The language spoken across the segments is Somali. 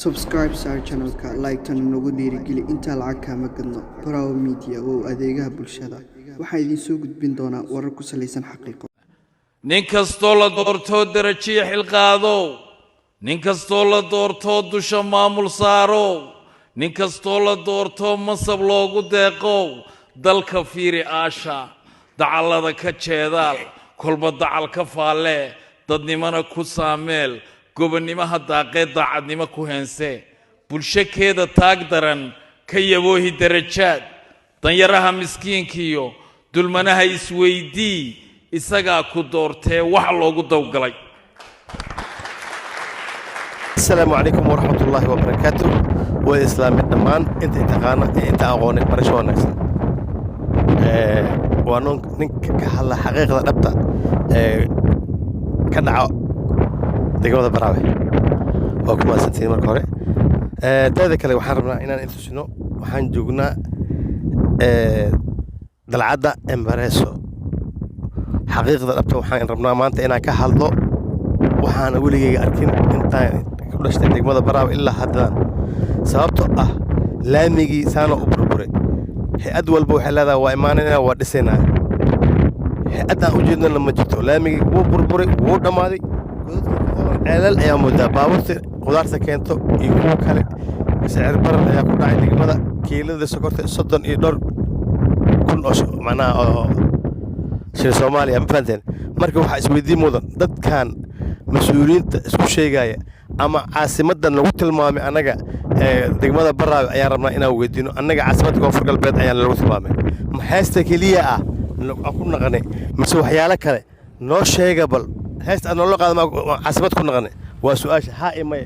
subscribe our channel ka like tan nagu dhiirigeli inta lacag ka magadno Bravo Media oo adeegaha bulshada waxa idin soo gudbin doona warar ku saleysan xaqiiqo nin kastoo la doorto darajiye xil qaado nin kastoo la doorto dusha maamul saaro nin kastoo la doorto masab loogu deeqo dalka fiiri aasha dacalada ka jeedaal kolba dacal ka faale dadnimana ku saameel gobonnimaha daaqeed daacadnimo ku heense bulshakeeda taag daran ka yaboohi darajaad danyaraha miskiinkiyo dulmanaha isweydii isagaa ku doortee wax loogu dawgalay. السلام عليكم ورحمة الله وبركاته وإسلام الدمان أنت تقانا أنت أغوني برشوا نفسك وأنا كحلا حقيقة نبتة كنعو دقيقة براوي وكما سنتين مركوري تذكر لو حرمنا إن أنت شنو وحنجونا دلعادة إمبارسو حقيقة نبتة وحن ربنا ما أنت أنا كحلو وحنا أقولي أركين أنت كلش دقيقة براوي إلا هذا sababtoo ah laamigii saano u burburay hay-ad walba waxay leedahay waa imaanayna waa dhisaynaa hay-ad aan u jeednana ma jirto laamigii wuu burburay wuu dhammaaday ceelal ayaa moodaa baabuurta qudaarta keento iyo kuwa kale sicir baran ayaa ku dhacay degmada kiilada sokorta 30 iyo dhowr kun oo macnaha oo shil Soomaaliya ma fahanteen marka waxaa isweydiin mudan dadkan mas'uuliyiinta isku sheegaya ama caasimadan lagu tilmaamay anaga degmada Baraawe ayaan rabnaa inaan weydiino anaga caasimadda Koonfur Galbeed ayaan lagu tilmaamay ma haysta kaliya ah ku naqanay mise waxyaalo kale noo sheega bal haysta aan loo qaado caasimad ku naqanay waa su'aasha haa imay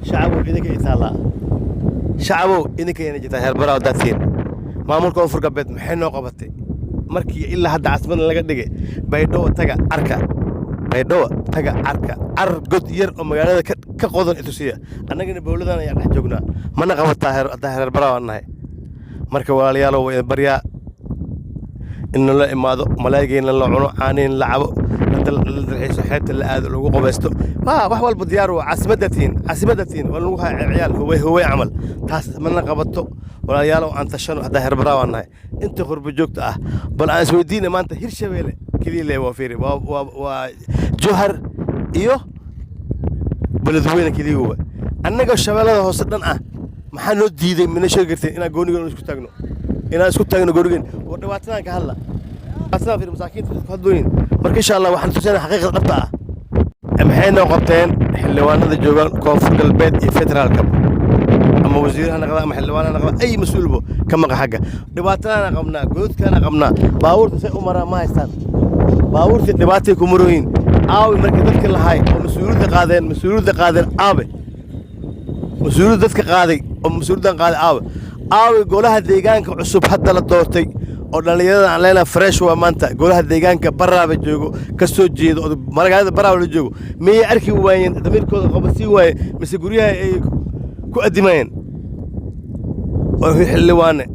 shacabku idinka itaala shacabku idinka inay jirtaa heer Baraawe dadtiin maamulka Koonfur Galbeed maxay noo qabatay markii ilaa hadda caasimadda laga dhigay Baydhabo taga arka Baydhabo taga arka god yar oo magaalada ka qodan itusiya annagana bowladan ayaa dhex joognaa mana qabataa heer Baraawe nahay marka walaalayaal way baryaa in la imaado malaa'igeen la cuno aanin la cabo dalxiis xeebta la aado lagu qabaysto wax walba diyaar waa caasimadatiin waa lagu ciyaal huway amal taas mana qabato walaalayaal aan tashano hadda heer Baraawe nahay inta qurbo joogta ah bal aan isweydiina maanta Hirshabeelle kaliya waa fiiri waa Jowhar iyo beledweyne kaliya annaga shabeellada hoose dhan ah maxaa noo diiday mina sheegirtay inaan gooniga isku taagno gooniga oo dhibaatadan ka hadla asna fiir masaakiinta isku hadlooyin marka insha Allah waxaan tusaynaa xaqiiqada dhabta ah maxay noo qabteen xildhibaanada joogan Koonfur Galbeed iyo federaalka ama wasiiraha naqda ama xildhibaanada naqda ay mas'uulbo kama xagga dhibaatadan qabnaa goodkana qabnaa baabuurta say u maraa ma haystaan baabuurta dhibaatay ku marooyin aawi markii dadka lahaay oo mas'uuliyadda qaadeen aabe mas'uuliyadda dadka qaaday oo mas'uuliyaddan qaaday aawe golaha deegaanka cusub hadda la doortay oo dhalinyarada aan leenahay fresh waa maanta golaha deegaanka Baraawe joogo ka soo jeedo oo magaalada Baraawe la joogo miyay arki waayeen damirkooda qabasi waaye mise guryaha ay ku adimayeen oo xilliwaane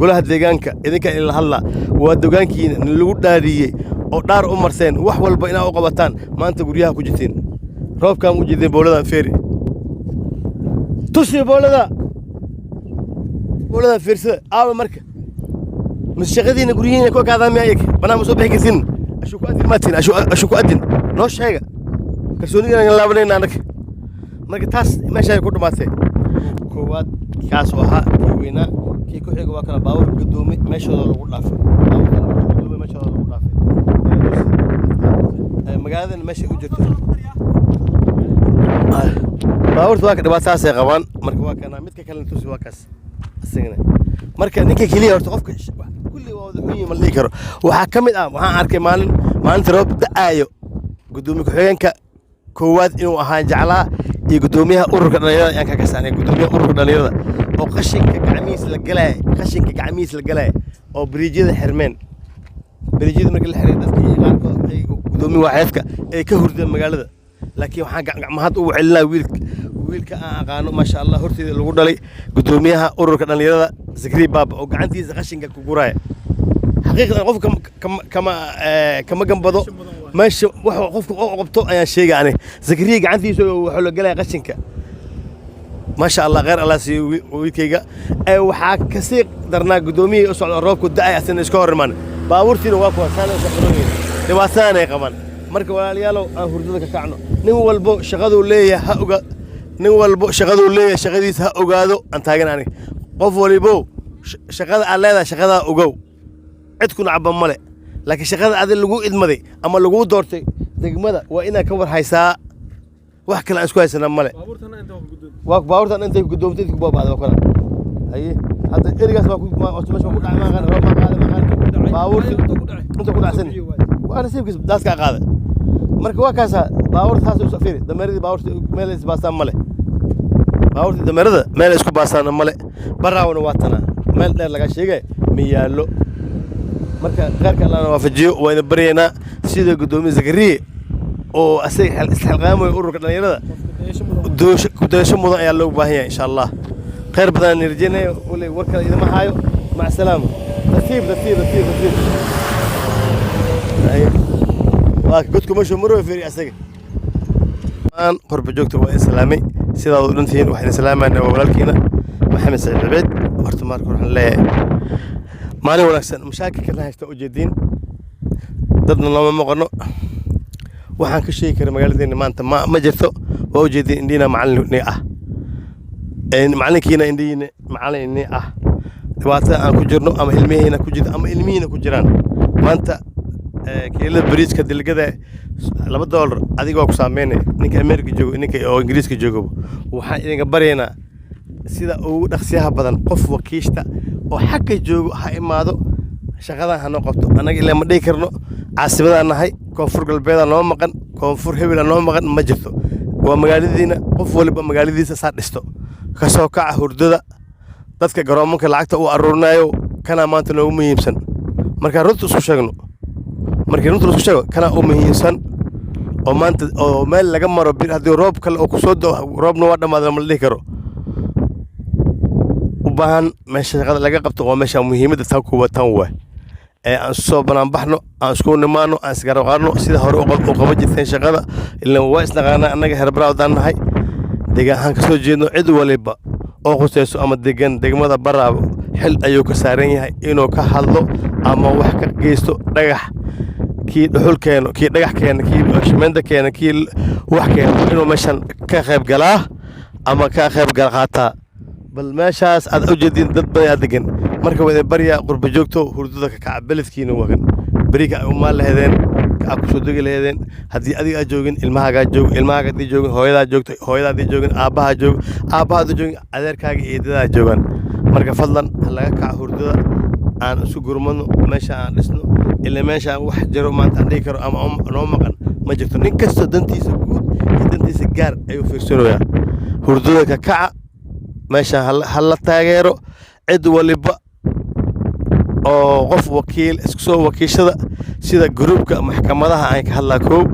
golaha deegaanka idinka ila hadla waa deegaankiina lagu dhaariyay oo dhaar u marseen wax walba inaa u qabataan maanta guryaha ku jirteen roobkaan u jeedeen booladan feeri tusi boolada feersada aawa marka mashaqadiina guryihiina ku kaadaan miyaa yake banaan ma soo bixi kartin ashu ku adin noo sheega kalsoonida aan laabanayna anaka marka taas meesha ay ku dhamaatay koowaad kaas oo ahaa weynaa kii ku xiga waa kala baawur gudoomi meeshooda lagu dhaafay magaalada meesha u jirto baawurta waa ka dhibaataas ay qabaan marka waa kana midka kale tusi waa kaas asagana marka ninka kaliya horta qofka kulli waa wada muhiim ma dhigi karo waxa kamid ah waxaan arkay maalinta roob da'ayo gudoomiye ku-xigeenka koowaad inuu ahaan jeclaa iyo gudoomiyaha ururka dhalinyarada ayaan ka kasaanay gudoomiyaha ururka dhalinyarada oo qashinka gacmiis la galay oo bariijyada xirmeen bariijyada markii la xiray dadka iyo qaarkood ay gudoomiye waaxeedka ay ka hurdeen magaalada laakiin waxaan gacmahad u celinaa wiilka aan aqaano ma sha Allah horteeda lagu dhalay gudoomiyaha ururka dhalinyarada Zakri Baaba oo gacantiisa qashinka ku guraya xaqiiqatan qofka kama gambado meesha wax qofka oo qabto ayaan sheegay Zakri gacantiisa wuxuu la galay qashinka ما شاء الله غير الله سي ويكيغا اي waxaa ka sii darnaa gudoomiye u socdo roobku da'ay asan iska hormaan baabuurtiina waa kuwa saana shaqooyin dhibaatana ay qaban marka walaalayaalow aan hurdada ka kacno nin walbo shaqadu leeyahay ha oga nin walbo shaqadu leeyahay shaqadiisa ha ogaado aan taagan aniga qof walibo shaqada aan leedahay shaqada ogow cid ku nacba male laakiin shaqada aad lagu idmaday ama lagu doortay degmada waa inaad ka war haysaa wax kale isku haysana male baabuurtan inta ku gudoomtay ku baabaada kala haye hadda erigaas waa ku meesha ku dhacay ma qaan roob ma qaade baabuurti inta ku dhacsan waana siibkiis daas ka qaada marka waa kaasa baabuurta taas u safiri dameeradii baabuurta meel is baasaan male baabuurta dameerada meel isku baasaan male baraawna waa tana meel dheer laga sheegay miyaalo marka qaarka Allah waafajiyo wayna bariyana sida gudoomiye Zakariye oo asay isxilqaamo ururka dhalinyarada doosho mudan ayaa loo baahan yahay insha Allah khayr badan nirjinay wali warka idima haayo ma salaam nasiib ay waa godku ma shumaro fiiri asaga aan qurba joogto waa islaamay sida uu dhantiin waxaan islaamayna walaalkiina Maxamed Saciid Abeed horta marka waxaan leeyahay maalin wanaagsan mashaakilka la haysta ujeedin dadna lama maqano waxaan ka sheegi karaa magaaladeena maanta ma jirto waa ujeedin indina macallin ah macallinkiina indina macallin ah dhibaato aan ku jirno ama ilmihiina ku jirto ama ilmihiina ku jiraan maanta kiilada bariiska dilgada $2 adigoo ku saameynay ninka Amerika joogo ninka oo Ingiriiska joogo waxaan idinka bareenaa sida ugu dhaqsiyaha badan qof wakiishta oo xagga joogo ha imaado shaqada ha noo qabto anaga ilaa ma dhigi karno caasimada nahay koonfur galbeed noo maqan koonfur hebel noo maqan ma jirto waa magaaladiina qof waliba magaaladiisa saa dhisto ka soo kaca hurdada dadka garoomanka lacagta u aruurinayo kana maanta noogu muhiimsan marka runta isku sheegno kana u muhiimsan oo maanta oo meel laga maro bir hadii roob kale oo ku soo doo roobna waa dhamaad ma dhigi karo u baahan meesha shaqada laga qabto waa meesha muhiimada taa ku watan waa aan soo banaan baxno aan isku nimaano aan isgarab qaadno sida hore u qabo jirteen shaqada ilaa waa isnaqaana anaga herbraawdan nahay deegaan ka soo jeedno cid waliba oo qosayso ama degmada Baraabo xil ayuu ka saaran yahay inuu ka hadlo ama wax ka geysto dhagax kii dhuxulkeeno kii dhagax keeno kii shimenda keeno kii wax keeno inuu meeshan ka qayb galaa ama ka qayb qaataa bal meeshaas aad u jeedin dad badan degan marka wada bariya qurba joogto hurdada ka kaca beledkiina wagan bariga ay uma leedeen ka ku soo degi leedeen hadii adiga aad joogin ilmahaaga joogin hooyada joogin aabaha joogin adeerkaaga iyo dadada joogan marka fadlan laga kaca hurdada aan isu gurmano meesha aan dhisno ilaa meesha wax jiro maanta aan dhigi karo ama noo maqan ma jirto nin kasta dantiisa guud iyo dantiisa gaar ayuu fiirsanayaa hurdada ka kaca meesha hal la taageero cid waliba oo qof wakiil isku soo wakiishada sida groupka maxkamadaha ay ka hadlaa koob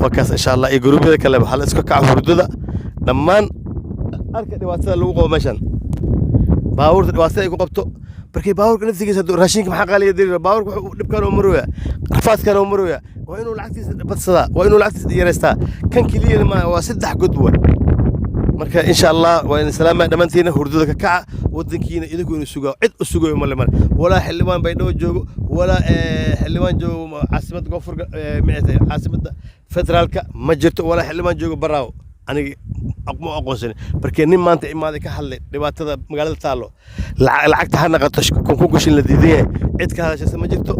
wakaas insha Allah iyo groupyada kale hal isku kaca hurdada dhammaan arka dhibaatada lagu qabo meeshan baabuurta dhibaatada ay ku qabto barkay baabuurka naftigiisa raashinka maxaa qaaliya dirir baabuurka wuxuu dhibkan oo marooya rafaadkan oo marooya waa inuu lacagtiisa badsada waa inuu lacagtiisa yareystaa kan kaliya ma waa 3 godwa marka insha Allah waa in salaama dhamantiina hurdada ka kaca wadankiina idinku inuu sugaa cid u sugayo ma leeman wala xilibaan bay dhaw joogo wala xilibaan joogo caasimada koonfurka caasimada federaalka ma jirto wala xilibaan joogo Baraawo aniga aqmo aqoonsan barkay nin maanta imaaday ka hadlay dhibaatada magaalada taalo lacagta hana qatash ku gashin la diiday cid ka hadashay ma jirto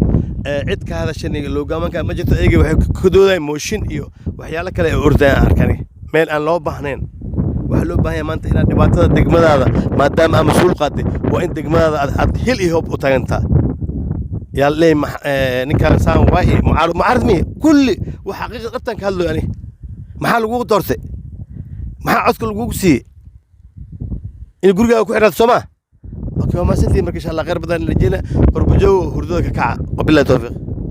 cid ka hadashay loogamanka ma jirto eega waxay ku dooday mooshin iyo waxyaalo kale oo ordaan arkani meel aan loo baahnayn waxa loo baahan yahay maanta inaad dhibaatada degmadaada maadaama ama suul qaaday waa in degmadaada aad hil iyo hoob u taagantaa yaa leey ninkan saan waay mucaarad kulli waxa xaqiiqad dhabtan ka hadlo yani maxaa lagu doortay maxaa codka lagu siiyay in guriga ku xiraad Soomaa okay ma sidii marka insha Allah qeyr badan la jeena qurbo joog hurdada ka kaca wabillahi tawfiiq